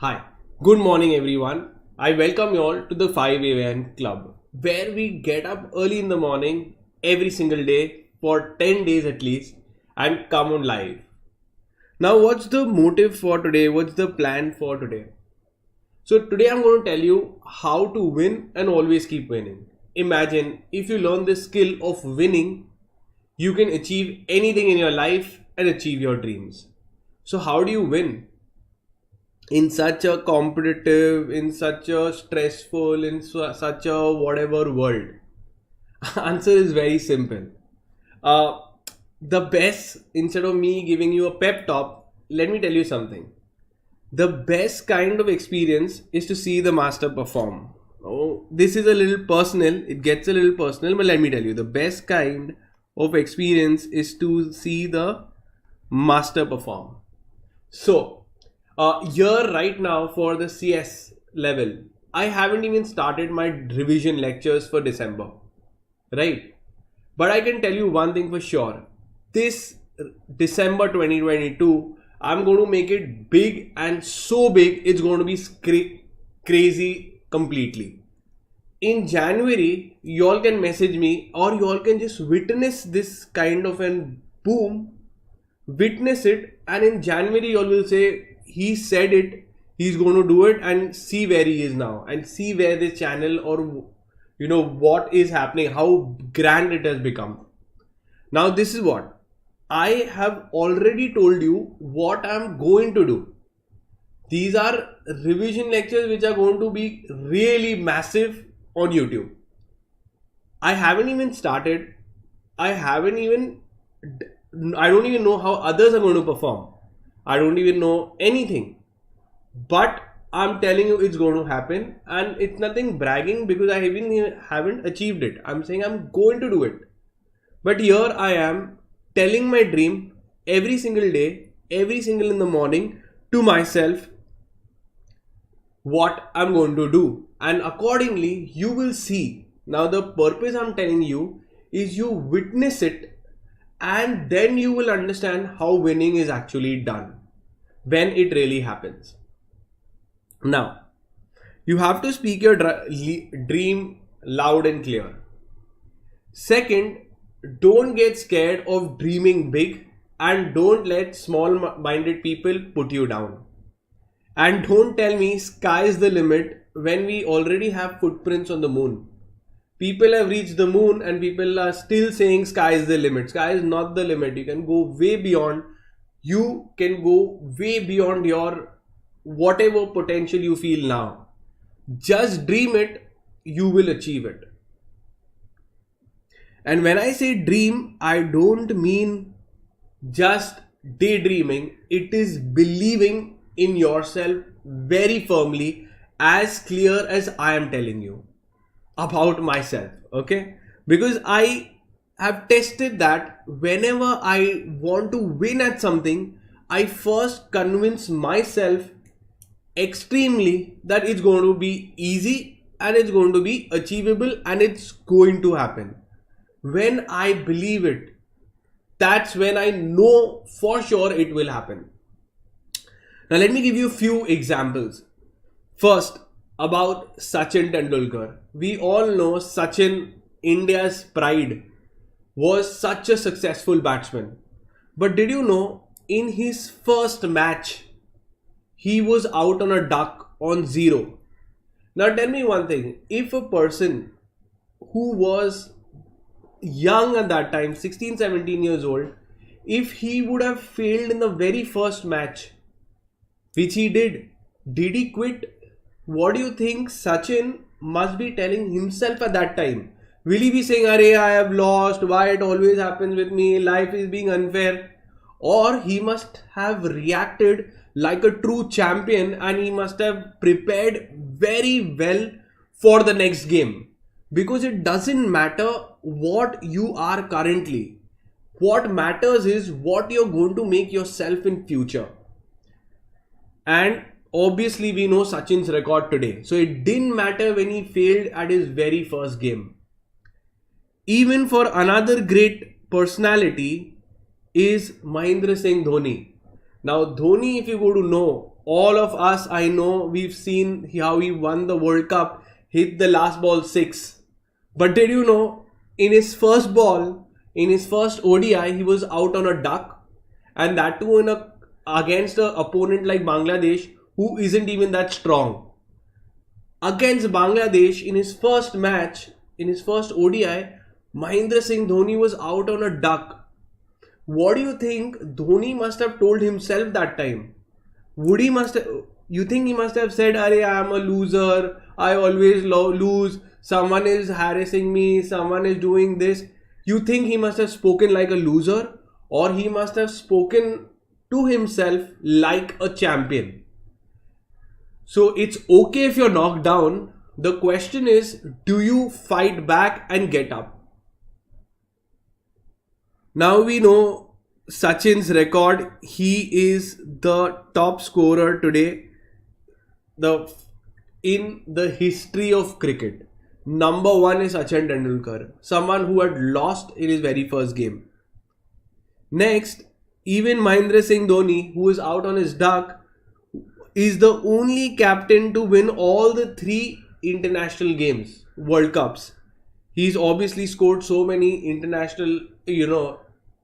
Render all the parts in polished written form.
Hi, good morning everyone. I welcome you all to the 5 a.m. club where we get up early in the morning every single day for 10 days at least and come on live. Now, what's the motive for today? What's the plan for today? So, today I'm going to tell you how to win and always keep winning. Imagine if you learn the skill of winning, you can achieve anything in your life and achieve your dreams. So, how do you win? In such a competitive, in such a stressful, in such a whatever world? Answer is very simple. uh, the best, instead of me giving you a pep talk, let me tell you something. The best kind of experience is to see the master perform. Oh, this is a little personal, it gets a little personal, but let me tell you, the best kind of experience is to see the master perform. So, here right now for the CS level, I haven't even started my revision lectures for December, right? But I can tell you one thing for sure. This December 2022, I'm going to make it big, and so big it's going to be crazy completely. In January, y'all can message me or y'all can just witness this kind of an boom, witness it, and in January y'all will say he said it, he's going to do it, and see where he is now and see where this channel, or what is happening, how grand it has become. Now this is what I have already told you what I'm going to do. These are revision lectures which are going to be really massive on YouTube. I haven't even started. I haven't even I don't even know how others are going to perform. I don't even know anything. But I'm telling you it's going to happen, and it's nothing bragging because I haven't achieved it. I'm saying I'm going to do it. But here I am telling my dream every single day, every single in the morning to myself what I'm going to do. And accordingly, you will see. Now, the purpose I'm telling you is you witness it, and then you will understand how winning is actually done when it really happens. Now, you have to speak your dream loud and clear. Second, don't get scared of dreaming big, and don't let small minded people put you down. And don't tell me sky is the limit when we already have footprints on the moon. People have reached the moon and people are still saying sky is the limit. Sky is not the limit. You can go way beyond. You can go way beyond your whatever potential you feel now. Just dream it, you will achieve it. And when I say dream, I don't mean just daydreaming, it is believing in yourself very firmly, as clear as I am telling you about myself. Okay, because I have tested that whenever I want to win at something, I first convince myself extremely that it's going to be easy and it's going to be achievable and it's going to happen. When I believe it, that's when I know for sure it will happen. Now, let me give you a few examples. First, about Sachin Tendulkar. We all know Sachin, India's pride, was such a successful batsman. But did you know in his first match, he was out on a duck on zero? Now, tell me one thing, if a person who was young at that time, 16, 17 years old, if he would have failed in the very first match, which he did he quit? What do you think Sachin must be telling himself at that time? Will he be saying, Arey, I have lost, why it always happens with me, life is being unfair? Or he must have reacted like a true champion and he must have prepared very well for the next game. Because it doesn't matter what you are currently. What matters is what you're going to make yourself in future. And obviously we know Sachin's record today. So it didn't matter when he failed at his very first game. Even for another great personality is Mahendra Singh Dhoni. Now Dhoni, if you go to know, All of us, I know, we've seen how he won the World Cup, hit the last ball six. But did you know, in his first ball, in his first ODI, he was out on a duck, and that too against an opponent like Bangladesh, who isn't even that strong. Against Bangladesh, in his first match, in his first ODI, Mahendra Singh Dhoni was out on a duck. What do you think Dhoni must have told himself that time? You think he must have said, "Arey, I am a loser, I always lose, someone is harassing me, someone is doing this." You think he must have spoken like a loser, or he must have spoken to himself like a champion? So it's okay if you're knocked down. The question is, do you fight back and get up? Now we know Sachin's record. He is the top scorer today in the history of cricket. Number one is Sachin Tendulkar, someone who had lost in his very first game. Next, even Mahendra Singh Dhoni, who is out on his duck, is the only captain to win all the three international games, World Cups. He's obviously scored so many international,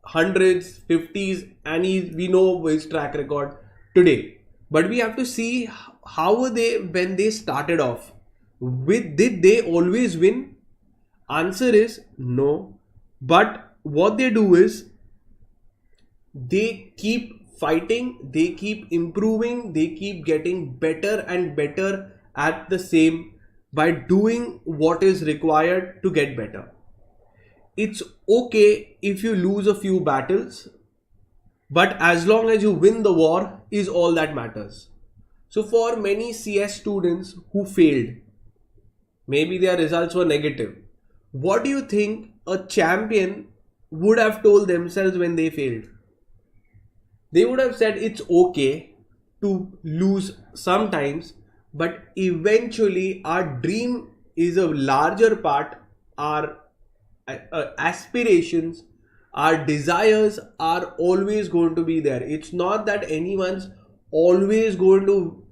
hundreds, 50s, and we know his track record today. But we have to see how were they when they started off. Did they always win? Answer is no. But what they do is they keep fighting, they keep improving, they keep getting better and better at the same by doing what is required to get better. It's okay if you lose a few battles, but as long as you win the war is all that matters. So for many CS students who failed, maybe their results were negative, what do you think a champion would have told themselves when they failed? They would have said it's okay to lose sometimes, but eventually our dream is a larger part. Our aspirations, our desires are always going to be there. It's not that anyone's always going to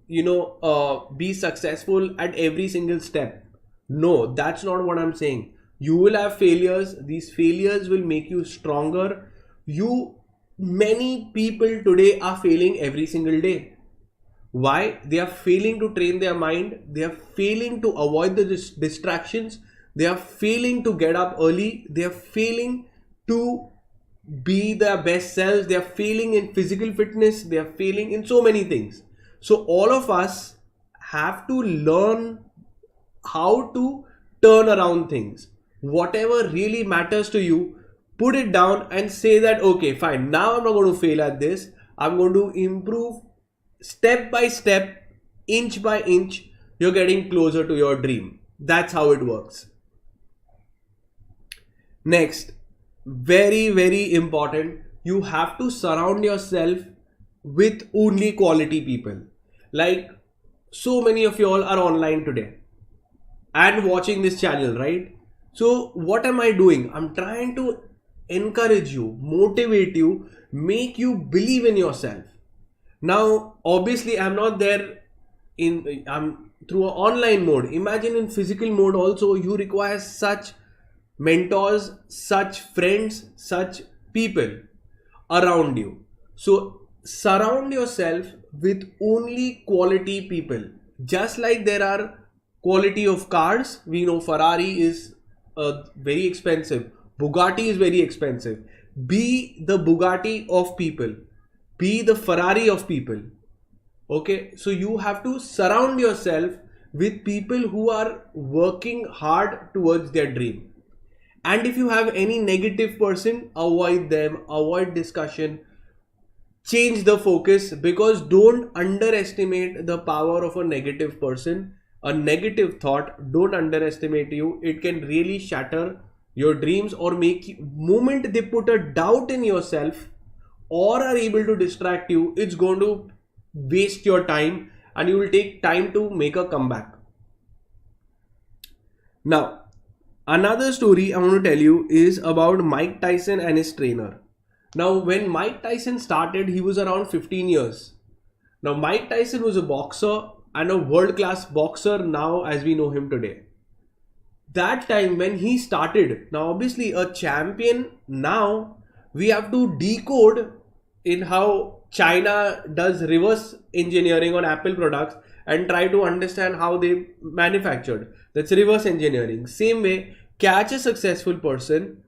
be successful at every single step. No, that's not what I'm saying. You will have failures. These failures will make you stronger. Many people today are failing every single day. Why? They are failing to train their mind. They are failing to avoid the distractions. They are failing to get up early. They are failing to be their best selves. They are failing in physical fitness. They are failing in so many things. So all of us have to learn how to turn around things. Whatever really matters to you, put it down and say that, okay, fine, now I'm not going to fail at this. I'm going to improve step by step, inch by inch. You're getting closer to your dream. That's how it works. Next, very, very important, you have to surround yourself with only quality people. Like so many of you all are online today and watching this channel, right? So what am I doing? I'm trying to encourage you, motivate you, make you believe in yourself. Now, obviously, I'm not there I'm through an online mode. Imagine in physical mode also, you require such mentors, such friends, such people around you. So surround yourself with only quality people. Just like there are quality of cars, we know Ferrari is very expensive. Bugatti is very expensive. Be the Bugatti of people. Be the Ferrari of people. Okay, so you have to surround yourself with people who are working hard towards their dream. And if you have any negative person, avoid them, avoid discussion, change the focus, because don't underestimate the power of a negative person. A negative thought, don't underestimate you. It can really shatter your dreams or make you, moment they put a doubt in yourself or are able to distract you, it's going to waste your time and you will take time to make a comeback. Now, another story I want to tell you is about Mike Tyson and his trainer. Now, when Mike Tyson started, he was around 15 years. Now, Mike Tyson was a boxer and a world-class boxer now as we know him today. That time when he started, now obviously a champion, now we have to decode in how China does reverse engineering on Apple products and try to understand how they manufactured. That's reverse engineering. Same way, catch a successful person,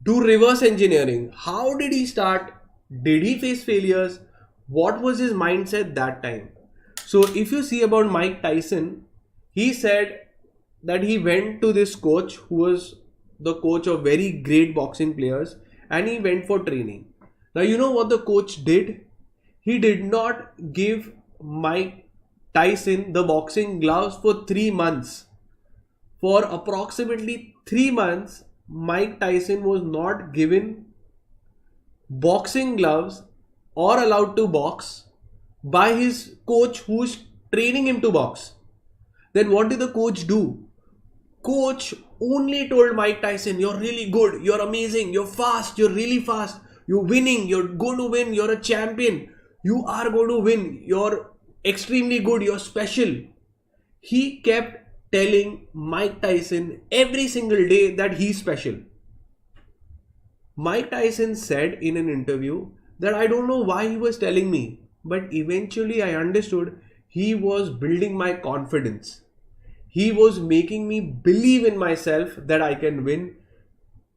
do reverse engineering. How did he start? Did he face failures? What was his mindset that time? So if you see about Mike Tyson, he said that he went to this coach who was the coach of very great boxing players, and he went for training. Now you know what the coach did? He did not give Mike Tyson the boxing gloves for 3 months. For approximately 3 months, Mike Tyson was not given boxing gloves or allowed to box by his coach who's training him to box. Then what did the coach do? Coach only told Mike Tyson, you're really good, you're amazing, you're fast, you're really fast, you're winning, you're going to win, you're a champion, you are going to win, you're extremely good, you're special. He kept telling Mike Tyson every single day that he's special. Mike Tyson said in an interview that I don't know why he was telling me, but eventually I understood he was building my confidence. He was making me believe in myself that I can win.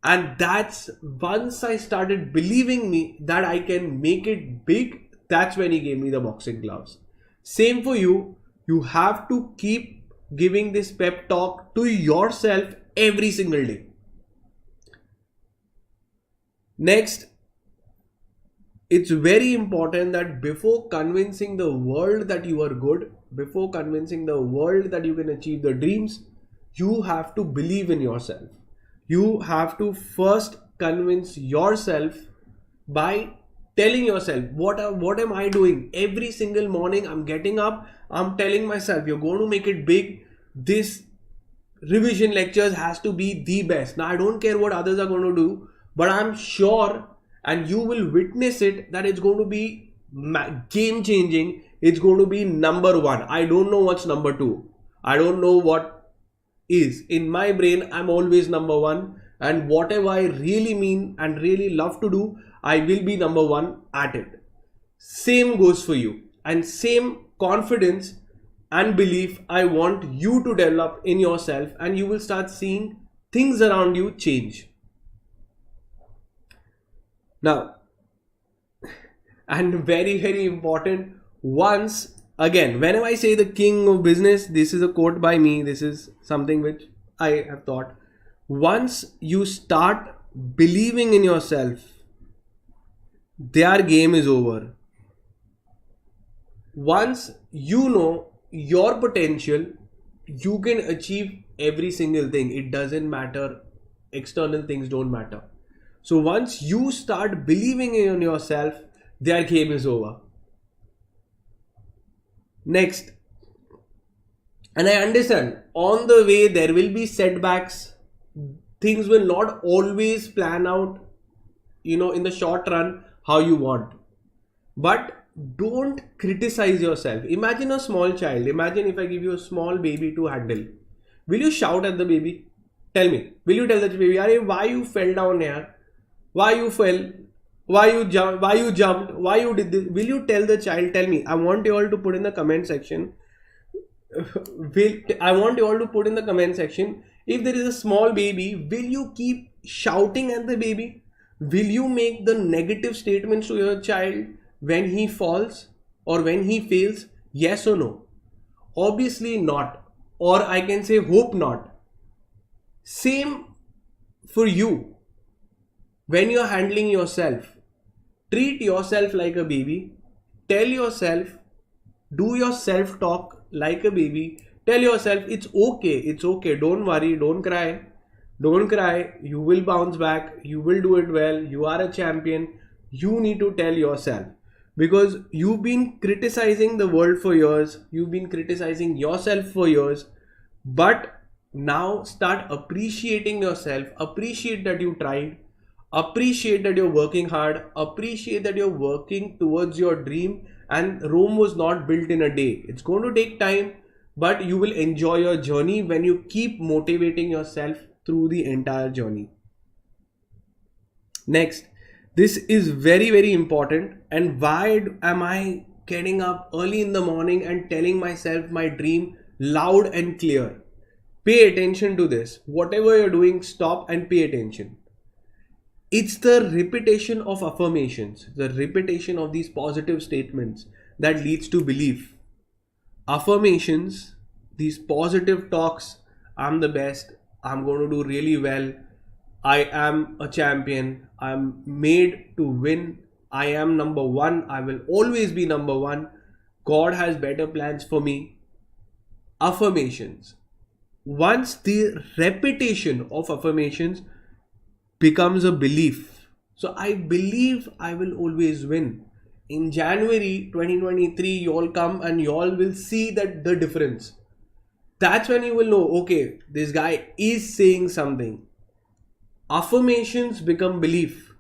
And that's once I started believing me that I can make it big, that's when he gave me the boxing gloves. Same for you. You have to keep giving this pep talk to yourself every single day. Next, it's very important that before convincing the world that you are good, before convincing the world that you can achieve the dreams, you have to believe in yourself. You have to first convince yourself by telling yourself, what am I doing? Every single morning I'm getting up, I'm telling myself, you're going to make it big. This revision lectures has to be the best. Now I don't care what others are going to do, but I'm sure, and you will witness it, that it's going to be game changing. It's going to be number one. I don't know what's number two. I don't know what is. In my brain, I'm always number one. And whatever I really mean and really love to do, I will be number one at it. Same goes for you. And same confidence and belief I want you to develop in yourself, and you will start seeing things around you change. Now, and very, very important, once again, whenever I say the king of business, this is a quote by me, this is something which I have thought. Once you start believing in yourself, their game is over. Once you know your potential, you can achieve every single thing. It doesn't matter. External things don't matter. So once you start believing in yourself, their game is over. Next, and I understand on the way there will be setbacks. Things will not always plan out, in the short run how you want. But don't criticize yourself. Imagine a small child. Imagine if I give you a small baby to handle. Will you shout at the baby? Tell me. Will you tell the baby, "Arey, why you fell down here? Why you fell? Why you jumped? Why you did this?" Will you tell the child? Tell me. I want you all to put in the comment section. I want you all to put in the comment section. If there is a small baby, will you keep shouting at the baby? Will you make the negative statements to your child when he falls or when he fails? Yes or no? Obviously not. Or I can say hope not. Same for you. When you're handling yourself, treat yourself like a baby. Tell yourself, do your self-talk like a baby. Tell yourself, it's okay, don't worry, don't cry. You will bounce back, you will do it well, you are a champion. You need to tell yourself, because you've been criticizing the world for years, you've been criticizing yourself for years, but now start appreciating yourself, appreciate that you tried, appreciate that you're working hard, appreciate that you're working towards your dream, and Rome was not built in a day. It's going to take time, but you will enjoy your journey when you keep motivating yourself through the entire journey. Next, this is very, very important. And why am I getting up early in the morning and telling myself my dream loud and clear? Pay attention to this. Whatever you're doing, stop and pay attention. It's the repetition of affirmations, the repetition of these positive statements that leads to belief. Affirmations, these positive talks, I'm the best, I'm going to do really well, I am a champion, I'm made to win, I am number one, I will always be number one, God has better plans for me. Affirmations. Once the repetition of affirmations becomes a belief. So I believe I will always win. In January 2023, you all come and you all will see that the difference. That's when you will know, okay, this guy is saying something. Affirmations become belief.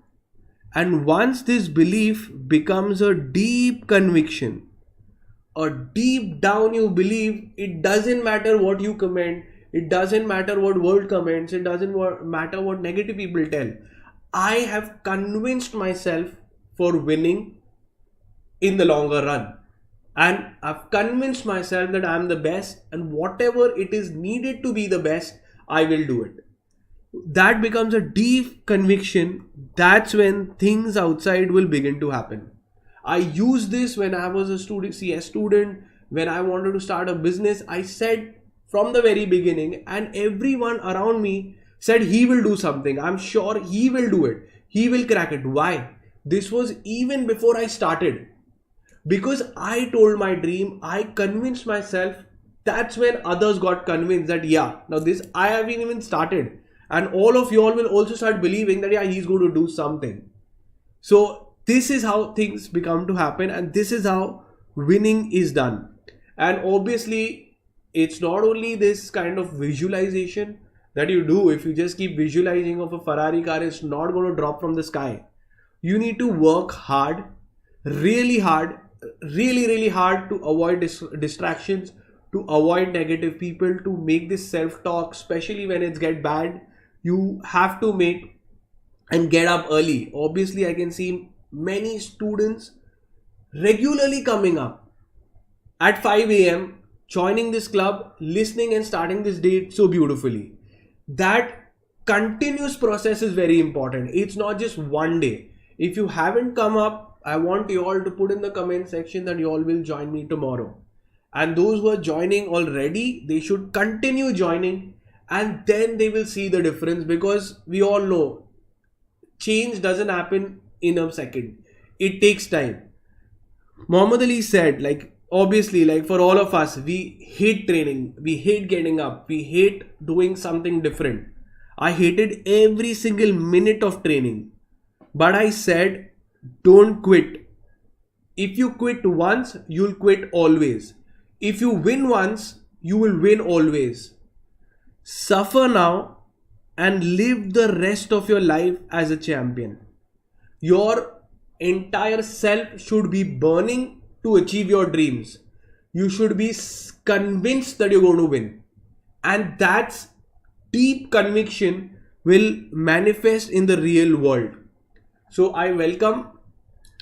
And once this belief becomes a deep conviction, or deep down you believe, it doesn't matter what you comment, it doesn't matter what world comments, it doesn't matter what negative people tell. I have convinced myself for winning in the longer run. And I've convinced myself that I'm the best, and whatever it is needed to be the best, I will do it. That becomes a deep conviction. That's when things outside will begin to happen. I used this when I was a CS student, when I wanted to start a business. I said from the very beginning, and everyone around me said he will do something. I'm sure he will do it. He will crack it. Why? This was even before I started. Because I told my dream, I convinced myself. That's when others got convinced that yeah, now this I haven't even started. And all of you all will also start believing that yeah, he's going to do something. So this is how things become to happen, and this is how winning is done. And obviously, it's not only this kind of visualization that you do. If you just keep visualizing of a Ferrari car, it's not going to drop from the sky. You need to work hard, really hard, really hard to avoid distractions, to avoid negative people, to make this self-talk, especially when it's get bad. You have to make and get up early. Obviously, I can see many students regularly coming up at 5 a.m., joining this club, listening and starting this day so beautifully. That continuous process is very important. It's not just one day. If you haven't come up, I want you all to put in the comment section that you all will join me tomorrow. And those who are joining already, they should continue joining, and then they will see the difference, because we all know change doesn't happen in a second. It takes time. Muhammad Ali said, obviously, for all of us, we hate training, we hate getting up, we hate doing something different. I hated every single minute of training. But I said, don't quit. If you quit once, you'll quit always. If you win once, you will win always. Suffer now and live the rest of your life as a champion. Your entire self should be burning to achieve your dreams. You should be convinced that you're going to win. And that's deep conviction will manifest in the real world. So I welcome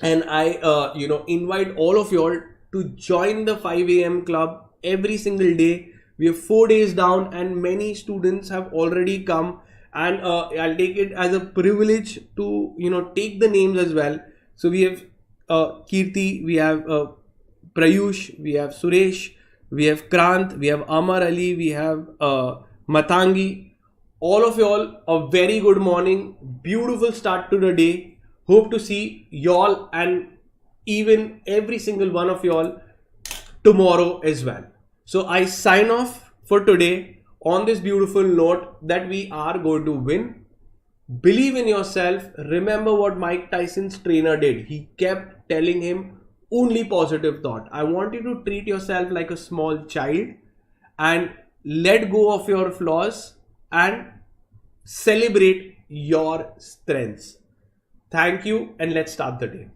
and I invite all of you all to join the 5 a.m. club every single day. We have 4 days down, and many students have already come, and I'll take it as a privilege to take the names as well. So we have Kirti, we have Prayush, we have Suresh, we have Krant, we have Amar Ali, we have Matangi. All of you all, a very good morning, beautiful start to the day. Hope to see y'all and even every single one of y'all tomorrow as well. So I sign off for today on this beautiful note that we are going to win. Believe in yourself. Remember what Mike Tyson's trainer did. He kept telling him only positive thought. I want you to treat yourself like a small child and let go of your flaws and celebrate your strengths. Thank you, and let's start the day.